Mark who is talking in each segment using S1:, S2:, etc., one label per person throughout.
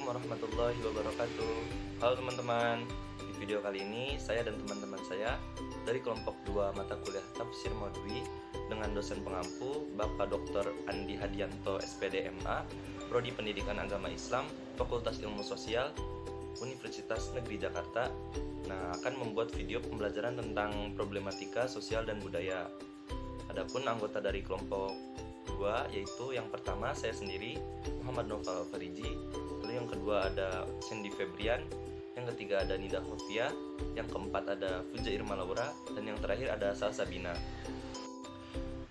S1: warahmatullahi wabarakatuh. Halo teman-teman, di video kali ini saya dan teman-teman saya dari kelompok 2 mata kuliah Tafsir Maudhui dengan dosen pengampu Bapak Dr. Andi Hadianto SPD MA, Prodi Pendidikan Agama Islam, Fakultas Ilmu Sosial, Universitas Negeri Jakarta. Nah, akan membuat video pembelajaran tentang problematika sosial dan budaya. Adapun anggota dari kelompok 2 yaitu yang pertama saya sendiri Muhammad Noval Fariji, lalu yang kedua ada Cindy Febrian, yang ketiga ada Nida Khofia, yang keempat ada Fuja Irma Laura, dan yang terakhir ada Salsa Bina.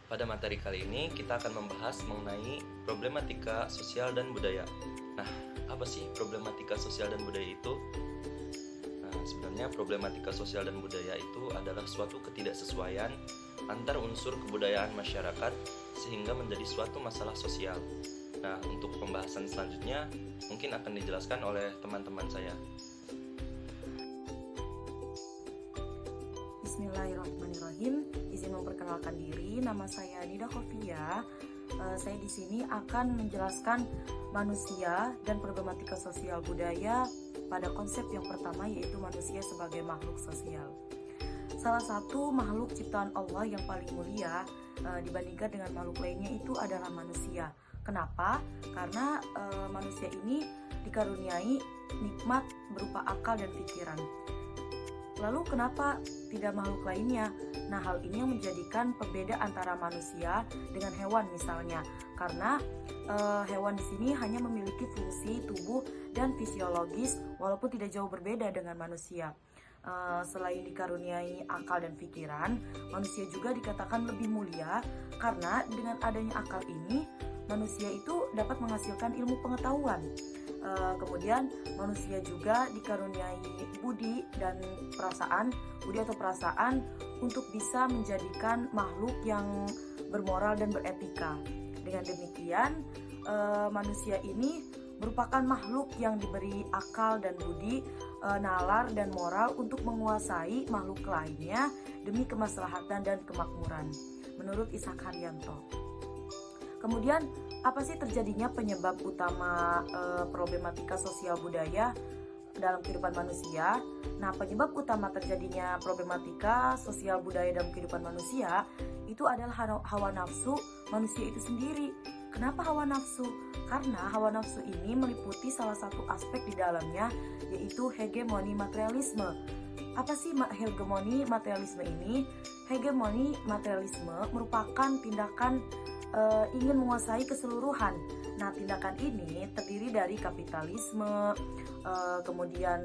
S1: Pada materi kali ini kita akan membahas mengenai problematika sosial dan budaya. Nah, apa sih problematika sosial dan budaya itu? Sebenarnya problematika sosial dan budaya itu adalah suatu ketidaksesuaian antar unsur kebudayaan masyarakat sehingga menjadi suatu masalah sosial. Nah, untuk pembahasan selanjutnya mungkin akan dijelaskan oleh teman-teman saya.
S2: Bismillahirrahmanirrahim. Izin memperkenalkan diri, nama saya Nida Khofia. Saya di sini akan menjelaskan manusia dan problematika sosial budaya pada konsep yang pertama, yaitu manusia sebagai makhluk sosial. Salah satu makhluk ciptaan Allah yang paling mulia dibandingkan dengan makhluk lainnya itu adalah manusia. Kenapa? Karena manusia ini dikaruniai nikmat berupa akal dan pikiran. Lalu kenapa tidak makhluk lainnya? Nah, hal ini yang menjadikan pembeda antara manusia dengan hewan misalnya. Karena hewan di sini hanya memiliki fungsi tubuh dan fisiologis walaupun tidak jauh berbeda dengan manusia. Selain dikaruniai akal dan pikiran, manusia juga dikatakan lebih mulia karena dengan adanya akal ini manusia itu dapat menghasilkan ilmu pengetahuan. Kemudian manusia juga dikaruniai budi dan budi atau perasaan untuk bisa menjadikan makhluk yang bermoral dan beretika. Dengan demikian, manusia ini merupakan makhluk yang diberi akal dan budi, nalar dan moral untuk menguasai makhluk lainnya demi kemaslahatan dan kemakmuran, menurut Ishak Haryanto. Kemudian, apa sih terjadinya penyebab utama problematika sosial budaya dalam kehidupan manusia? Nah, penyebab utama terjadinya problematika sosial budaya dalam kehidupan manusia itu adalah hawa nafsu manusia itu sendiri. Kenapa hawa nafsu? Karena hawa nafsu ini meliputi salah satu aspek di dalamnya, yaitu hegemoni materialisme. Apa sih hegemoni materialisme ini? Hegemoni materialisme merupakan tindakan ingin menguasai keseluruhan. Nah, tindakan ini terdiri dari kapitalisme, kemudian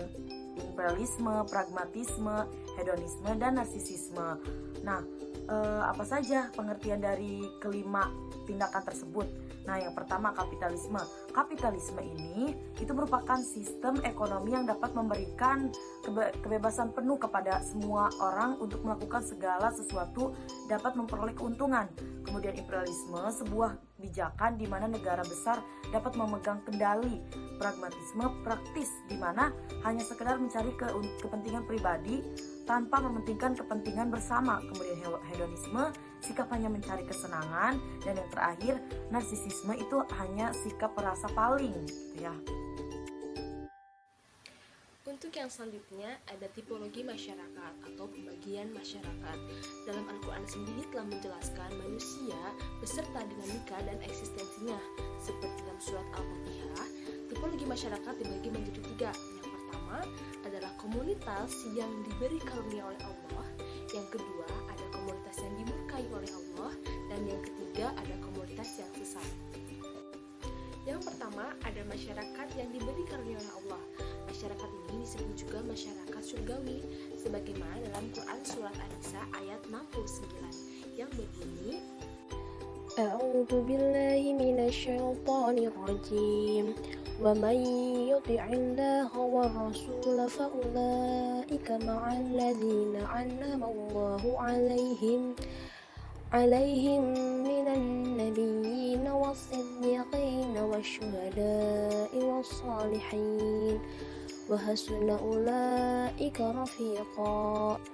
S2: imperialisme, pragmatisme, hedonisme, dan narsisisme. Nah, apa saja pengertian dari kelima tindakan tersebut? Nah, yang pertama kapitalisme. Kapitalisme ini itu merupakan sistem ekonomi yang dapat memberikan kebebasan penuh kepada semua orang untuk melakukan segala sesuatu dapat memperoleh keuntungan. Kemudian imperialisme, sebuah kebijakan di mana negara besar dapat memegang kendali. Pragmatisme, praktis, di mana hanya sekedar mencari kepentingan pribadi tanpa mementingkan kepentingan bersama. Kemudian hedonisme, sikap hanya mencari kesenangan. Dan yang terakhir, narsisisme itu hanya sikap merasa paling, gitu ya.
S3: Untuk yang selanjutnya ada tipologi masyarakat atau pembagian masyarakat. Dalam Al-Quran sendiri telah menjelaskan manusia beserta dinamika dan eksistensinya. Seperti dalam surat Al-Fatihah, tipologi masyarakat dibagi menjadi 3. Yang pertama adalah komunitas yang diberi karunia oleh Allah. Yang kedua ada komunitas yang dimurkai oleh Allah. Dan yang ketiga ada komunitas yang sesat. Yang pertama ada masyarakat yang diberi karunia oleh Allah. Masyarakat ini disebut juga masyarakat surgawi, sebagaimana dalam Quran surat An-Nisa ayat 69 yang berbunyi,
S4: A'udzu billahi minasyaitonir rajim. Wa may yuti'illaha war rasul fa ulaika ma'al ladzina 'an'ama Allahu 'alaihim minan nabiyyin was-siddiqin wasyuhada'i was-salihin وحسن أولئك رفيقا.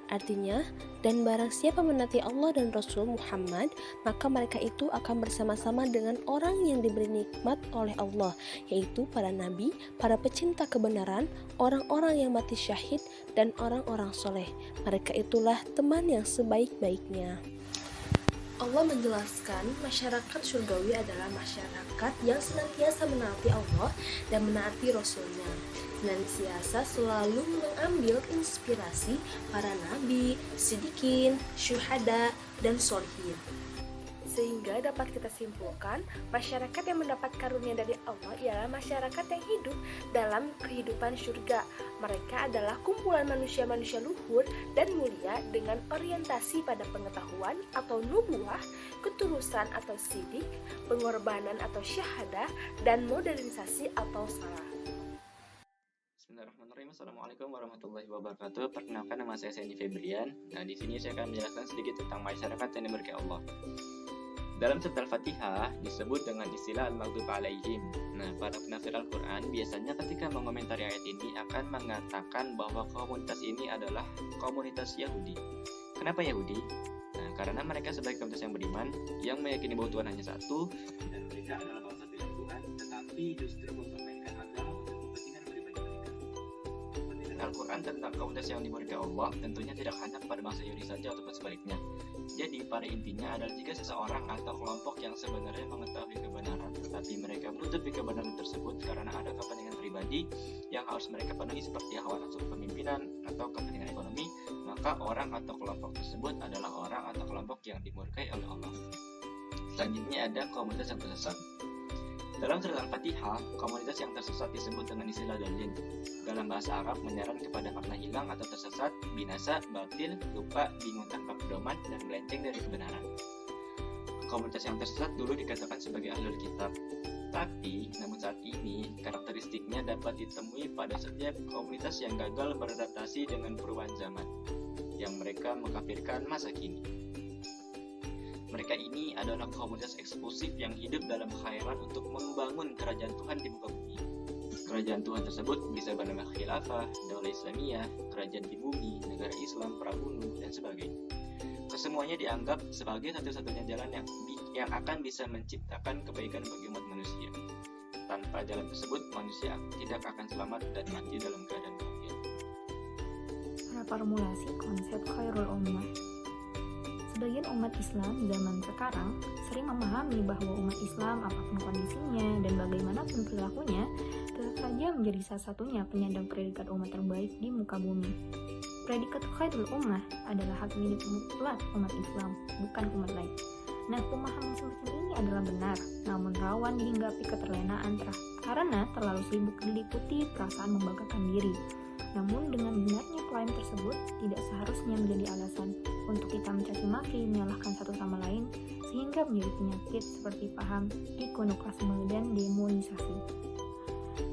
S4: Artinya, dan barang siapa menaati Allah dan Rasul Muhammad, maka mereka itu akan bersama-sama dengan orang yang diberi nikmat oleh Allah, yaitu para nabi, para pecinta kebenaran, orang-orang yang mati syahid, dan orang-orang soleh. Mereka itulah teman yang sebaik-baiknya.
S3: Allah menjelaskan masyarakat surgawi adalah masyarakat yang senantiasa menaati Allah dan menaati Rasulnya, senantiasa selalu mengambil inspirasi para nabi, siddiqin, syuhada, dan sholihin. Sehingga dapat kita simpulkan, masyarakat yang mendapat karunia dari Allah ialah masyarakat yang hidup dalam kehidupan surga. Mereka adalah kumpulan manusia-manusia luhur dan mulia dengan orientasi pada pengetahuan atau nubuah, ketulusan atau sidik, pengorbanan atau syahadah, dan modernisasi atau salah.
S5: Bismillahirrahmanirrahim. Assalamualaikum warahmatullahi wabarakatuh. Perkenalkan, nama saya Sandy Febrian. Nah, di sini saya akan menjelaskan sedikit tentang masyarakat yang diberkahi Allah. Dalam surat Al-Fatihah disebut dengan istilah al-maghdubi alaihim. Nah, para penafsir Al-Quran biasanya ketika mengomentari ayat ini akan mengatakan bahwa komunitas ini adalah komunitas Yahudi. Kenapa Yahudi? Nah, karena mereka sebagai komunitas yang beriman, yang meyakini bahwa Tuhan hanya satu, dan mereka adalah bangsa pilihan Tuhan, tetapi justru mempermainkan agama untuk kepentingan pribadi mereka. Kepentingan Al-Quran tentang komunitas yang diberkahi Allah tentunya tidak hanya kepada bangsa Yahudi saja ataupun sebaliknya. Jadi pada intinya adalah jika seseorang atau kelompok yang sebenarnya mengetahui kebenaran, tetapi mereka menutupi kebenaran tersebut karena ada kepentingan pribadi yang harus mereka penuhi seperti hawa nafsu kepemimpinan atau kepentingan ekonomi, maka orang atau kelompok tersebut adalah orang atau kelompok yang dimurkai oleh Allah. Selanjutnya ada komunitas yang tersesat. Dalam surat Al-Fatihah, komunitas yang tersesat disebut dengan istilah dalin. Dalam bahasa Arab menyerang kepada makna hilang atau tersesat, binasa, batil, lupa, bingung tanpa pedoman, dan melenceng dari kebenaran. Komunitas yang tersesat dulu dikatakan sebagai ahlul kitab. Tapi, namun saat ini, karakteristiknya dapat ditemui pada setiap komunitas yang gagal beradaptasi dengan perubahan zaman, yang mereka mengkafirkan masa kini. Mereka ini adalah komunitas eksklusif yang hidup dalam khayalan untuk membangun kerajaan Tuhan di muka bumi. Kerajaan Tuhan tersebut bisa bernama khilafah, daulah Islamiyah, kerajaan di bumi, negara Islam, prabunuh, dan sebagainya. Kesemuanya dianggap sebagai satu-satunya jalan yang akan bisa menciptakan kebaikan bagi umat manusia. Tanpa jalan tersebut, manusia tidak akan selamat dan mati dalam keadaan kafir.
S6: Reformulasi konsep khairul ummah. Sebagian umat Islam zaman sekarang sering memahami bahwa umat Islam apapun kondisinya dan bagaimanapun perilakunya tetap saja menjadi salah satunya penyandang predikat umat terbaik di muka bumi. Predikat khairul ummah adalah hak milik mutlak umat Islam, bukan umat lain. Nah, pemahaman semacam ini adalah benar, namun rawan dihinggapi keterlenaan karena terlalu sibuk diliputi perasaan membanggakan diri. Namun dengan benarnya klaim tersebut tidak seharusnya menjadi alasan untuk kita mencaci maki, menyalahkan satu sama lain, sehingga menjadi penyakit seperti paham ikonoklasme dan demonisasi.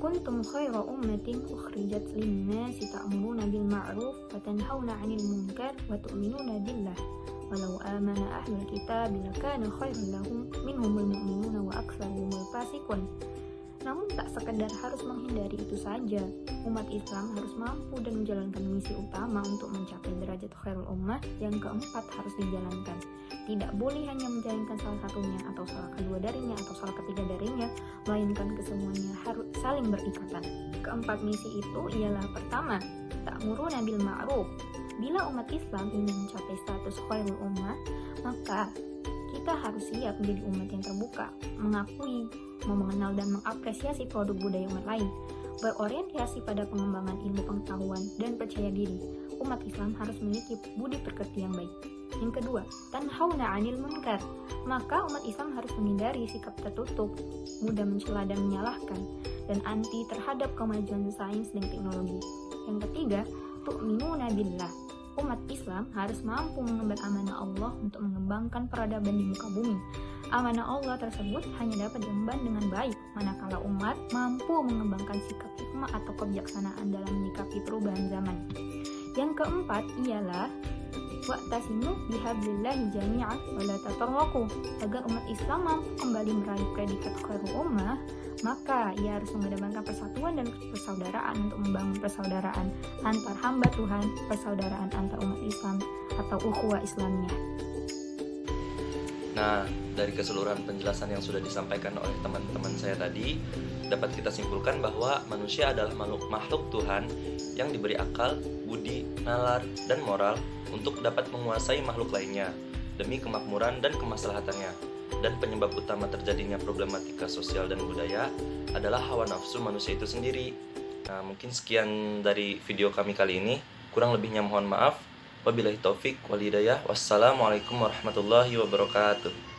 S6: Kuntum khaira ummatin ukhrijat lin-nasi ta'muruna bil ma'ruf wa tanhauna 'anil munkar wa tu'minuna billah. Walau amana ahlul kitab lakana khairan lahum minhumul mu'minuna wa aktsaruhumul fasiqun. Namun tak sekedar harus menghindari itu saja, umat Islam harus mampu dan menjalankan misi utama untuk mencapai derajat khairul ummah yang keempat harus dijalankan. Tidak boleh hanya menjalankan salah satunya atau salah kedua darinya atau salah ketiga darinya, melainkan kesemuanya harus saling berikatan. Keempat misi itu ialah pertama, ta'muruna bil ma'ruf. Bila umat Islam ingin mencapai status khairul ummah, maka kita harus siap menjadi umat yang terbuka, mengakui, mengenal dan mengapresiasi produk budaya umat lain, berorientasi pada pengembangan ilmu pengetahuan dan percaya diri. Umat Islam harus memiliki budi pekerti yang baik. Yang kedua, tanhauna 'anil munkar. Maka umat Islam harus menghindari sikap tertutup, mudah mencela dan menyalahkan, dan anti terhadap kemajuan sains dan teknologi. Yang ketiga, tu'minuna billah. Umat Islam harus mampu mengemban amanah Allah untuk mengembangkan peradaban di muka bumi. Amanah Allah tersebut hanya dapat diemban dengan baik manakala umat mampu mengembangkan sikap hikmah atau kebijaksanaan dalam menyikapi perubahan zaman. Yang keempat ialah Wa'tasimu bihablillahi jami'an wa la tafarraqu. Agar umat Islam mampu kembali meraih predikat khairul ummah, maka ia harus mengedepankan persatuan dan persaudaraan untuk membangun persaudaraan antar hamba Tuhan, persaudaraan antar umat Islam atau ukhuwah Islamiyah.
S1: Nah, dari keseluruhan penjelasan yang sudah disampaikan oleh teman-teman saya tadi, dapat kita simpulkan bahwa manusia adalah makhluk Tuhan yang diberi akal, budi, nalar, dan moral untuk dapat menguasai makhluk lainnya demi kemakmuran dan kemaslahatannya. Dan penyebab utama terjadinya problematika sosial dan budaya adalah hawa nafsu manusia itu sendiri. Nah, mungkin sekian dari video kami kali ini. Kurang lebihnya mohon maaf. Wabillahi taufik wal hidayah. Wassalamualaikum warahmatullahi wabarakatuh.